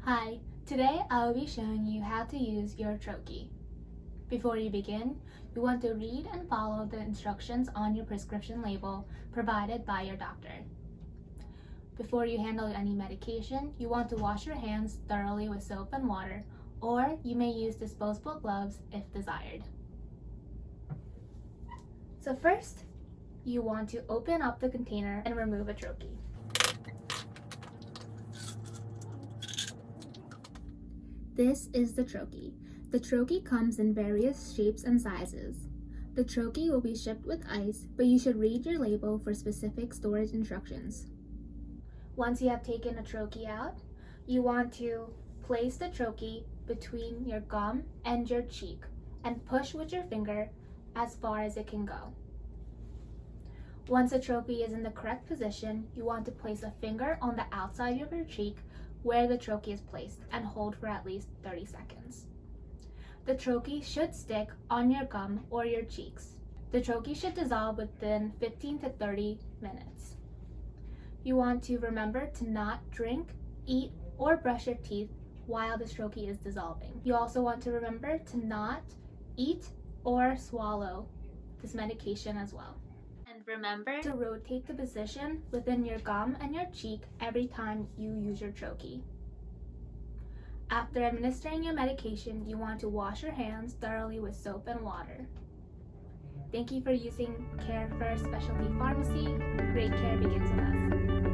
Hi, today I will be showing you how to use your troche. Before you begin, you want to read and follow the instructions on your prescription label provided by your doctor. Before you handle any medication, you want to wash your hands thoroughly with soap and water, or you may use disposable gloves if desired. So first, you want to open up the container and remove a troche. This is the troche. The troche comes in various shapes and sizes. The troche will be shipped with ice, but you should read your label for specific storage instructions. Once you have taken a troche out, you want to place the troche between your gum and your cheek and push with your finger as far as it can go. Once the troche is in the correct position, you want to place a finger on the outside of your cheek where the troche is placed and hold for at least 30 seconds. The troche should stick on your gum or your cheeks. The troche should dissolve within 15 to 30 minutes. You want to remember to not drink, eat, or brush your teeth while the troche is dissolving. You also want to remember to not eat or swallow this medication as well. And remember to rotate the position within your gum and your cheek every time you use your troche. After administering your medication, you want to wash your hands thoroughly with soap and water. Thank you for using Care First Specialty Pharmacy. Great care begins with us.